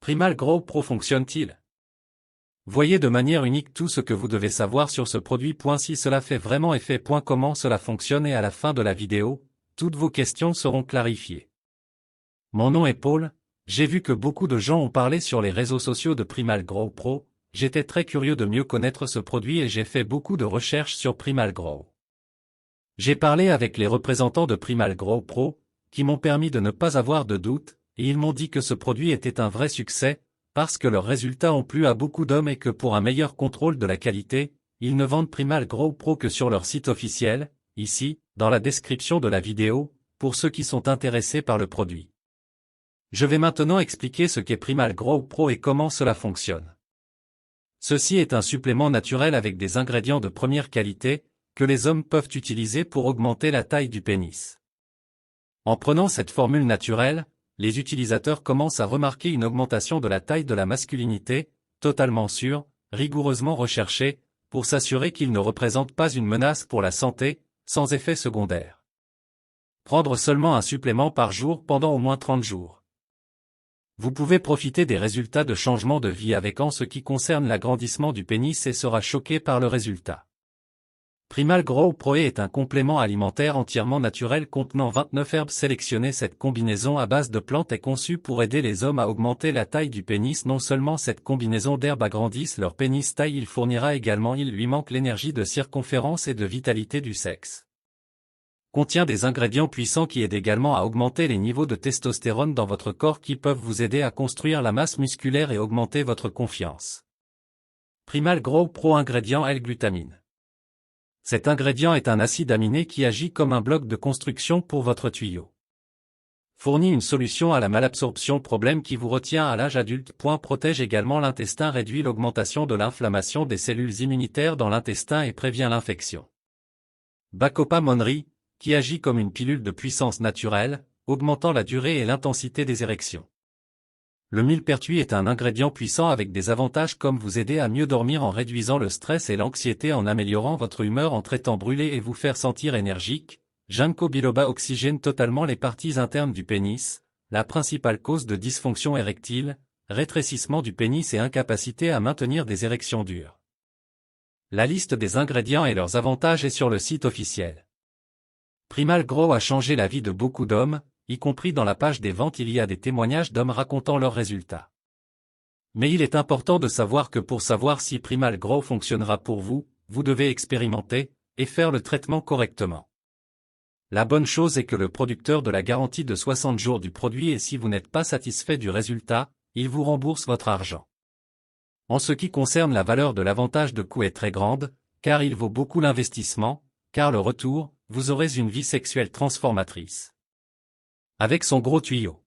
Primal Grow Pro fonctionne-t-il? Voyez de manière unique tout ce que vous devez savoir sur ce produit. Si cela fait vraiment effet. Comment cela fonctionne, et à la fin de la vidéo, toutes vos questions seront clarifiées. Mon nom est Paul, j'ai vu que beaucoup de gens ont parlé sur les réseaux sociaux de Primal Grow Pro, j'étais très curieux de mieux connaître ce produit et j'ai fait beaucoup de recherches sur Primal Grow. J'ai parlé avec les représentants de Primal Grow Pro, qui m'ont permis de ne pas avoir de doute, et ils m'ont dit que ce produit était un vrai succès, parce que leurs résultats ont plu à beaucoup d'hommes et que pour un meilleur contrôle de la qualité, ils ne vendent Primal Grow Pro que sur leur site officiel, ici, dans la description de la vidéo, pour ceux qui sont intéressés par le produit. Je vais maintenant expliquer ce qu'est Primal Grow Pro et comment cela fonctionne. Ceci est un supplément naturel avec des ingrédients de première qualité, que les hommes peuvent utiliser pour augmenter la taille du pénis. En prenant cette formule naturelle, les utilisateurs commencent à remarquer une augmentation de la taille de la masculinité, totalement sûre, rigoureusement recherchée, pour s'assurer qu'ils ne représentent pas une menace pour la santé, sans effet secondaire. Prendre seulement un supplément par jour pendant au moins 30 jours. Vous pouvez profiter des résultats de changement de vie avec en ce qui concerne l'agrandissement du pénis et sera choqué par le résultat. Primal Grow Pro est un complément alimentaire entièrement naturel contenant 29 herbes sélectionnées. Cette combinaison à base de plantes est conçue pour aider les hommes à augmenter la taille du pénis. Non seulement cette combinaison d'herbes agrandissent leur pénis taille, il fournira également, il lui manque l'énergie de circonférence et de vitalité du sexe. Contient des ingrédients puissants qui aident également à augmenter les niveaux de testostérone dans votre corps qui peuvent vous aider à construire la masse musculaire et augmenter votre confiance. Primal Grow Pro ingrédient L-glutamine. Cet ingrédient est un acide aminé qui agit comme un bloc de construction pour votre tuyau. Fournit une solution à la malabsorption, problème qui vous retient à l'âge adulte. Protège également l'intestin, réduit l'augmentation de l'inflammation des cellules immunitaires dans l'intestin et prévient l'infection. Bacopa Monri, qui agit comme une pilule de puissance naturelle, augmentant la durée et l'intensité des érections. Le millepertuis est un ingrédient puissant avec des avantages comme vous aider à mieux dormir en réduisant le stress et l'anxiété, en améliorant votre humeur, en traitant brûlé et vous faire sentir énergique. Ginkgo biloba oxygène totalement les parties internes du pénis, la principale cause de dysfonction érectile, rétrécissement du pénis et incapacité à maintenir des érections dures. La liste des ingrédients et leurs avantages est sur le site officiel. Primal Grow a changé la vie de beaucoup d'hommes, y compris dans la page des ventes il y a des témoignages d'hommes racontant leurs résultats. Mais il est important de savoir que pour savoir si Primal Grow fonctionnera pour vous, vous devez expérimenter, et faire le traitement correctement. La bonne chose est que le producteur de la garantie de 60 jours du produit, et si vous n'êtes pas satisfait du résultat, il vous rembourse votre argent. En ce qui concerne la valeur de l'avantage de coût est très grande, car il vaut beaucoup l'investissement, car le retour, vous aurez une vie sexuelle transformatrice. Avec son gros tuyau.